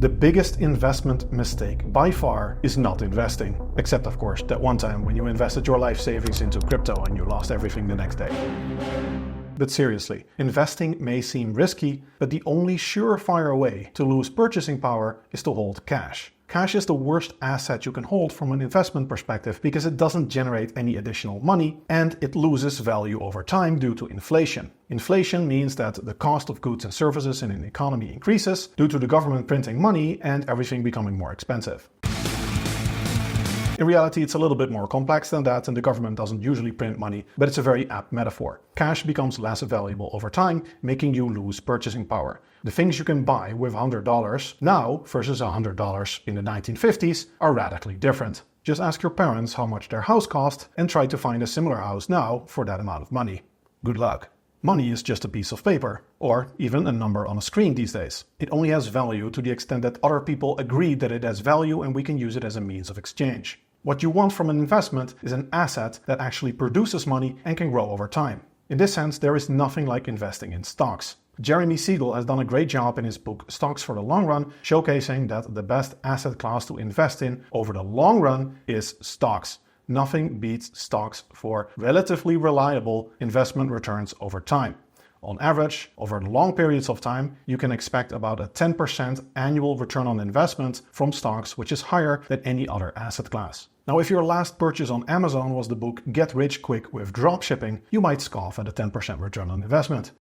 The biggest investment mistake by far is not investing. Except of course that one time when you invested your life savings into crypto and you lost everything the next day. But seriously, investing may seem risky, but the only surefire way to lose purchasing power is to hold cash. Cash is the worst asset you can hold from an investment perspective because it doesn't generate any additional money and it loses value over time due to inflation. Inflation means that the cost of goods and services in an economy increases due to the government printing money and everything becoming more expensive. In reality, it's a little bit more complex than that, and the government doesn't usually print money, but it's a very apt metaphor. Cash becomes less valuable over time, making you lose purchasing power. The things you can buy with $100 now versus $100 in the 1950s are radically different. Just ask your parents how much their house cost and try to find a similar house now for that amount of money. Good luck. Money is just a piece of paper, or even a number on a screen these days. It only has value to the extent that other people agree that it has value and we can use it as a means of exchange. What you want from an investment is an asset that actually produces money and can grow over time. In this sense, there is nothing like investing in stocks. Jeremy Siegel has done a great job in his book Stocks for the Long Run, showcasing that the best asset class to invest in over the long run is stocks. Nothing beats stocks for relatively reliable investment returns over time. On average, over long periods of time, you can expect about a 10% annual return on investment from stocks, which is higher than any other asset class. Now, if your last purchase on Amazon was the book Get Rich Quick with Dropshipping, you might scoff at a 10% return on investment.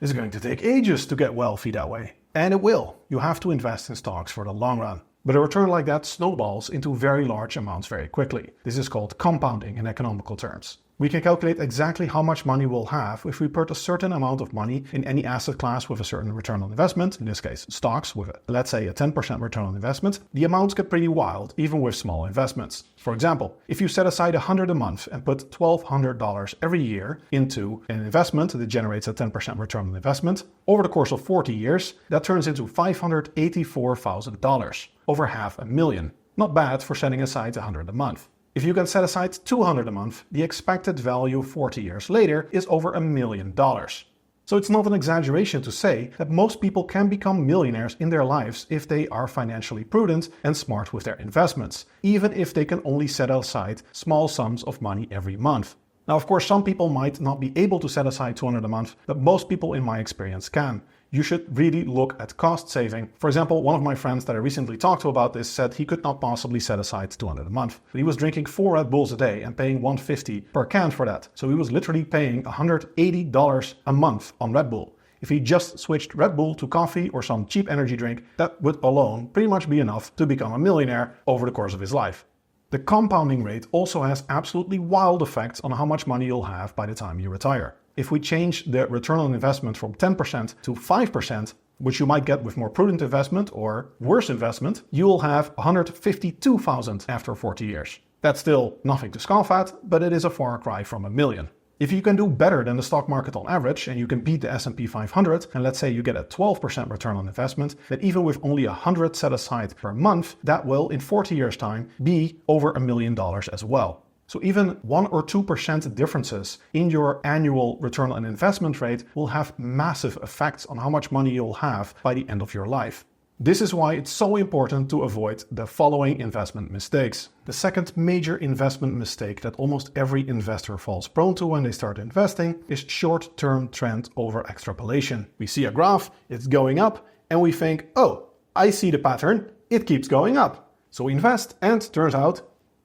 It's going to take ages to get wealthy that way. And it will. You have to invest in stocks for the long run. But a return like that snowballs into very large amounts very quickly. This is called compounding in economical terms. We can calculate exactly how much money we'll have if we put a certain amount of money in any asset class with a certain return on investment, in this case stocks with, let's say, a 10% return on investment. The amounts get pretty wild, even with small investments. For example, if you set aside $100 a month and put $1,200 every year into an investment that generates a 10% return on investment, over the course of 40 years, that turns into $584,000, over $500,000. Not bad for setting aside $100 a month. If you can set aside $200 a month, the expected value 40 years later is over $1 million. So it's not an exaggeration to say that most people can become millionaires in their lives if they are financially prudent and smart with their investments, even if they can only set aside small sums of money every month. Now, of course, some people might not be able to set aside $200 a month, but most people in my experience can. You should really look at cost saving. For example, one of my friends that I recently talked to about this said he could not possibly set aside $200 a month. But he was drinking 4 Red Bulls a day and paying $150 per can for that. So he was literally paying $180 a month on Red Bull. If he just switched Red Bull to coffee or some cheap energy drink, that would alone pretty much be enough to become a millionaire over the course of his life. The compounding rate also has absolutely wild effects on how much money you'll have by the time you retire. If we change the return on investment from 10% to 5%, which you might get with more prudent investment or worse investment, you will have $152,000 after 40 years. That's still nothing to scoff at, but it is a far cry from $1 million. If you can do better than the stock market on average and you can beat the S&P 500, and let's say you get a 12% return on investment, then even with only $100 set aside per month, that will in 40 years time be over $1 million as well. So even 1 or 2% differences in your annual return on investment rate will have massive effects on how much money you'll have by the end of your life. This is why it's so important to avoid the following investment mistakes. The second major investment mistake that almost every investor falls prone to when they start investing is short-term trend over-extrapolation. We see a graph, it's going up, and we think, oh, I see the pattern, it keeps going up. So we invest, and turns out,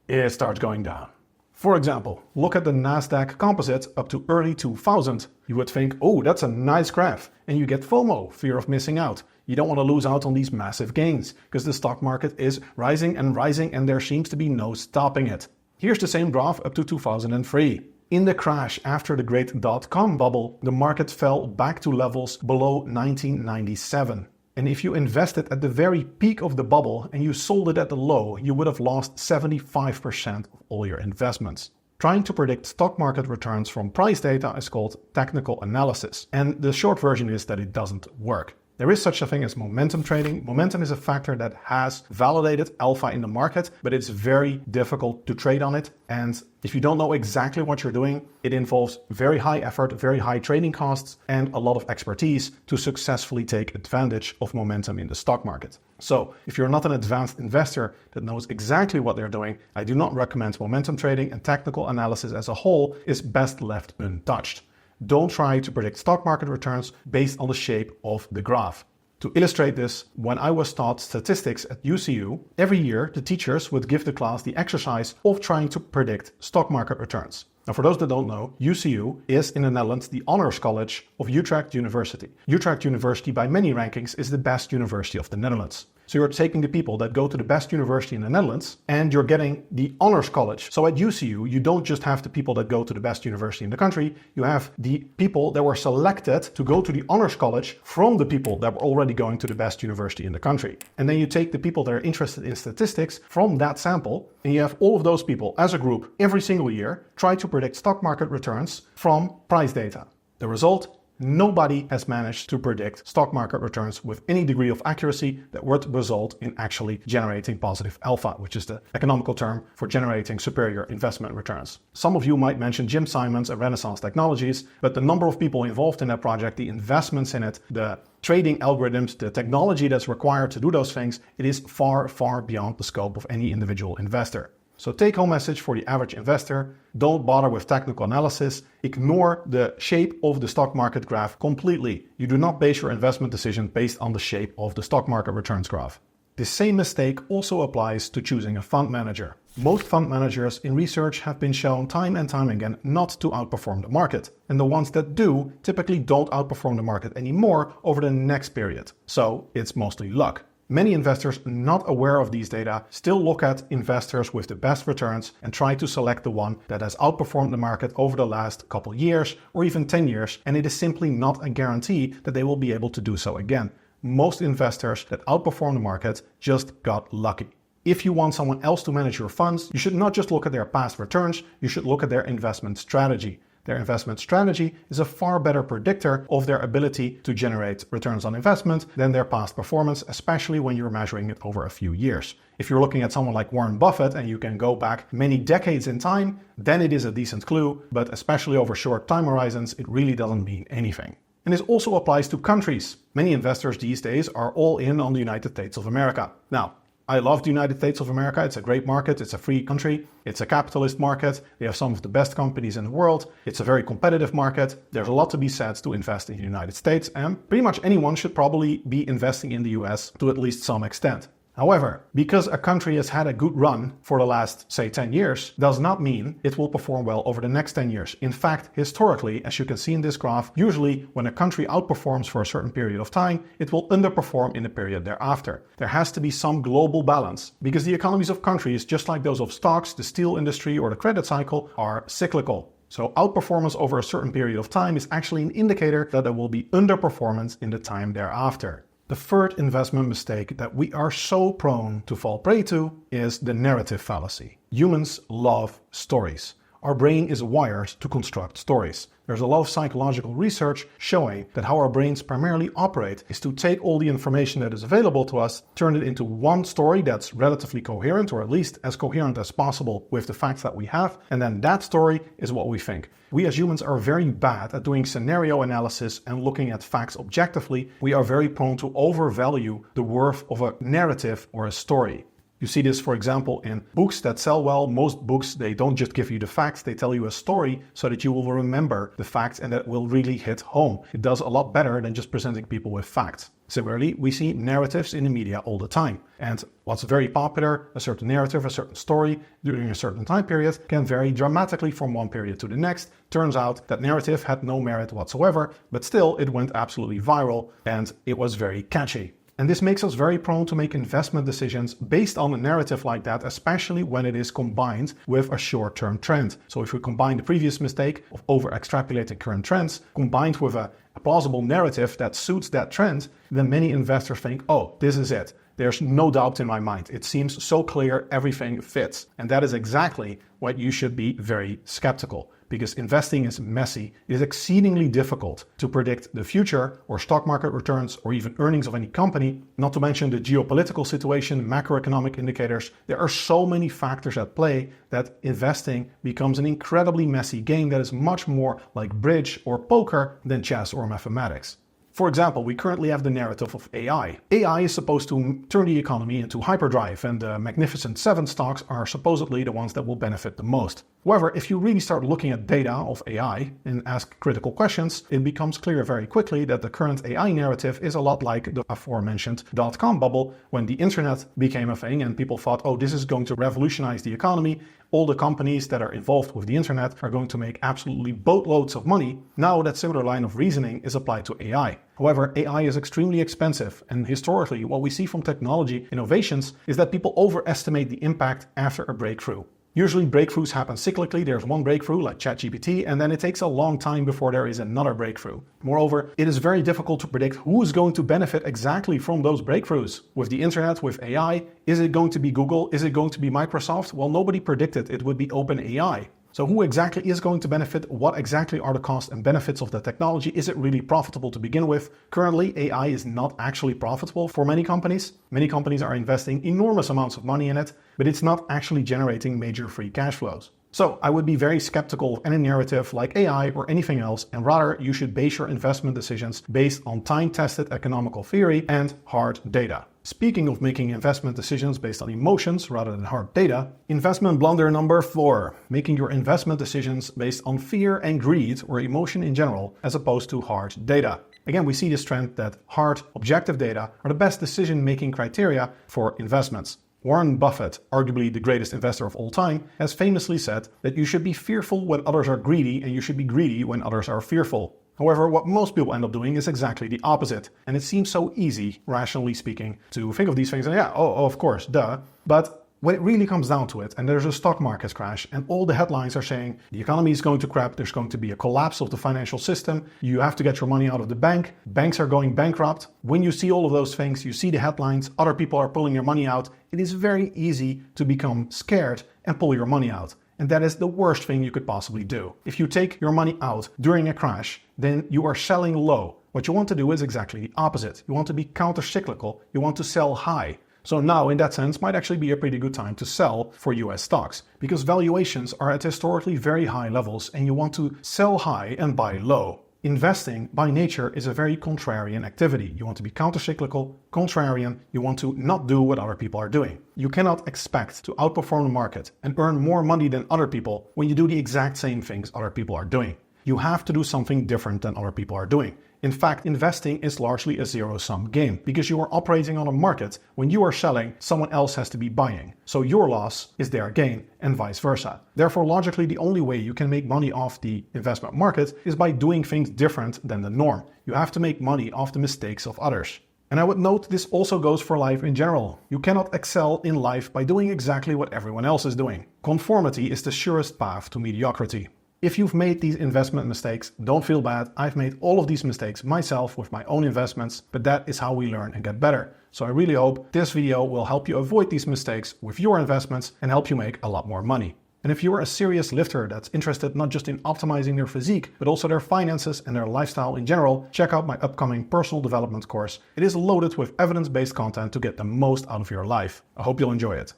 it starts going down. For example, look at the Nasdaq Composite up to early 2000. You would think, oh, that's a nice graph, and you get FOMO, fear of missing out. You don't want to lose out on these massive gains, because the stock market is rising and rising and there seems to be no stopping it. Here's the same graph up to 2003. In the crash after the great dot-com bubble, the market fell back to levels below 1997. And if you invested at the very peak of the bubble and you sold it at the low, you would have lost 75% of all your investments. Trying to predict stock market returns from price data is called technical analysis, and the short version is that it doesn't work. There is such a thing as momentum trading. Momentum is a factor that has validated alpha in the market, but it's very difficult to trade on it. And if you don't know exactly what you're doing, it involves very high effort, very high trading costs, and a lot of expertise to successfully take advantage of momentum in the stock market. So if you're not an advanced investor that knows exactly what they're doing, I do not recommend momentum trading, and technical analysis as a whole is best left untouched. Don't try to predict stock market returns based on the shape of the graph. To illustrate this, when I was taught statistics at UCU, every year the teachers would give the class the exercise of trying to predict stock market returns. Now, for those that don't know, UCU is in the Netherlands the honors college of Utrecht University. Utrecht University, by many rankings, is the best university of the Netherlands. So you're taking the people that go to the best university in the Netherlands and you're getting the honors college. So at UCU, you don't just have the people that go to the best university in the country, you have the people that were selected to go to the honors college from the people that were already going to the best university in the country. And then you take the people that are interested in statistics from that sample, and you have all of those people as a group every single year try to predict stock market returns from price data. The result? Nobody has managed to predict stock market returns with any degree of accuracy that would result in actually generating positive alpha, which is the economical term for generating superior investment returns. Some of you might mention Jim Simons and Renaissance Technologies, but the number of people involved in that project, the investments in it, the trading algorithms, the technology that's required to do those things, it is far, far beyond the scope of any individual investor. So take-home message for the average investor: don't bother with technical analysis, ignore the shape of the stock market graph completely. You do not base your investment decision based on the shape of the stock market returns graph. The same mistake also applies to choosing a fund manager. Most fund managers in research have been shown time and time again not to outperform the market. And the ones that do typically don't outperform the market anymore over the next period. So it's mostly luck. Many investors not aware of these data still look at investors with the best returns and try to select the one that has outperformed the market over the last couple years or even 10 years, and it is simply not a guarantee that they will be able to do so again. Most investors that outperform the market just got lucky. If you want someone else to manage your funds, you should not just look at their past returns, you should look at their investment strategy. Their investment strategy is a far better predictor of their ability to generate returns on investment than their past performance, especially when you're measuring it over a few years. If you're looking at someone like Warren Buffett and you can go back many decades in time, then it is a decent clue, but especially over short time horizons, it really doesn't mean anything. And this also applies to countries. Many investors these days are all in on the United States of America. Now, I love the United States of America. It's a great market. It's a free country. It's a capitalist market. They have some of the best companies in the world. It's a very competitive market. There's a lot to be said to invest in the United States, and pretty much anyone should probably be investing in the US to at least some extent. However, because a country has had a good run for the last, say, 10 years, does not mean it will perform well over the next 10 years. In fact, historically, as you can see in this graph, usually when a country outperforms for a certain period of time, it will underperform in the period thereafter. There has to be some global balance, because the economies of countries, just like those of stocks, the steel industry, or the credit cycle, are cyclical. So outperformance over a certain period of time is actually an indicator that there will be underperformance in the time thereafter. The third investment mistake that we are so prone to fall prey to is the narrative fallacy. Humans love stories. Our brain is wired to construct stories. There's a lot of psychological research showing that how our brains primarily operate is to take all the information that is available to us, turn it into one story that's relatively coherent, or at least as coherent as possible with the facts that we have, and then that story is what we think. We as humans are very bad at doing scenario analysis and looking at facts objectively. We are very prone to overvalue the worth of a narrative or a story. You see this, for example, in books that sell well. Most books, they don't just give you the facts, they tell you a story so that you will remember the facts and that will really hit home. It does a lot better than just presenting people with facts. Similarly, we see narratives in the media all the time. And what's very popular, a certain narrative, a certain story during a certain time period, can vary dramatically from one period to the next. Turns out that narrative had no merit whatsoever, but still it went absolutely viral and it was very catchy. And this makes us very prone to make investment decisions based on a narrative like that, especially when it is combined with a short-term trend. So if we combine the previous mistake of over-extrapolating current trends, combined with a plausible narrative that suits that trend, then many investors think, oh, this is it. There's no doubt in my mind. It seems so clear, everything fits. And that is exactly what you should be very skeptical. because investing is messy. It is exceedingly difficult to predict the future or stock market returns or even earnings of any company, not to mention the geopolitical situation, macroeconomic indicators. There are so many factors at play that investing becomes an incredibly messy game that is much more like bridge or poker than chess or mathematics. For example, we currently have the narrative of AI. AI is supposed to turn the economy into hyperdrive, and the Magnificent Seven stocks are supposedly the ones that will benefit the most. However, if you really start looking at data of AI and ask critical questions, it becomes clear very quickly that the current AI narrative is a lot like the aforementioned dot-com bubble, when the internet became a thing and people thought, oh, this is going to revolutionize the economy. All the companies that are involved with the internet are going to make absolutely boatloads of money. Now that similar line of reasoning is applied to AI. However, AI is extremely expensive, and historically what we see from technology innovations is that people overestimate the impact after a breakthrough. Usually breakthroughs happen cyclically. There's one breakthrough like ChatGPT, and then it takes a long time before there is another breakthrough. Moreover, it is very difficult to predict who is going to benefit exactly from those breakthroughs. With the internet, with AI, is it going to be Google? Is it going to be Microsoft? Well, nobody predicted it would be OpenAI. So who exactly is going to benefit? What exactly are the costs and benefits of the technology? Is it really profitable to begin with? Currently, AI is not actually profitable for many companies. Many companies are investing enormous amounts of money in it, but it's not actually generating major free cash flows. So I would be very skeptical of any narrative like AI or anything else, and rather you should base your investment decisions based on time-tested economical theory and hard data. Speaking of making investment decisions based on emotions rather than hard data, investment blunder number 4, making your investment decisions based on fear and greed or emotion in general as opposed to hard data. Again, we see this trend that hard, objective data are the best decision-making criteria for investments. Warren Buffett, arguably the greatest investor of all time, has famously said that you should be fearful when others are greedy and you should be greedy when others are fearful. However, what most people end up doing is exactly the opposite. And it seems so easy, rationally speaking, to think of these things and yeah, oh, of course, duh. But when it really comes down to it, and there's a stock market crash, and all the headlines are saying the economy is going to crap, there's going to be a collapse of the financial system, you have to get your money out of the bank, banks are going bankrupt. When you see all of those things, you see the headlines, other people are pulling their money out, it is very easy to become scared and pull your money out. And that is the worst thing you could possibly do. If you take your money out during a crash, then you are selling low. What you want to do is exactly the opposite. You want to be counter-cyclical. You want to sell high. So now, in that sense, might actually be a pretty good time to sell for US stocks, because valuations are at historically very high levels and you want to sell high and buy low. Investing, by nature, is a very contrarian activity. You want to be countercyclical, contrarian, you want to not do what other people are doing. You cannot expect to outperform the market and earn more money than other people when you do the exact same things other people are doing. You have to do something different than other people are doing. In fact, investing is largely a zero-sum game because you are operating on a market. When you are selling, someone else has to be buying. So your loss is their gain and vice versa. Therefore, logically, the only way you can make money off the investment market is by doing things different than the norm. You have to make money off the mistakes of others. And I would note this also goes for life in general. You cannot excel in life by doing exactly what everyone else is doing. Conformity is the surest path to mediocrity. If you've made these investment mistakes, don't feel bad. I've made all of these mistakes myself with my own investments, but that is how we learn and get better. So I really hope this video will help you avoid these mistakes with your investments and help you make a lot more money. And if you're a serious lifter that's interested not just in optimizing their physique, but also their finances and their lifestyle in general, check out my upcoming personal development course. It is loaded with evidence-based content to get the most out of your life. I hope you'll enjoy it.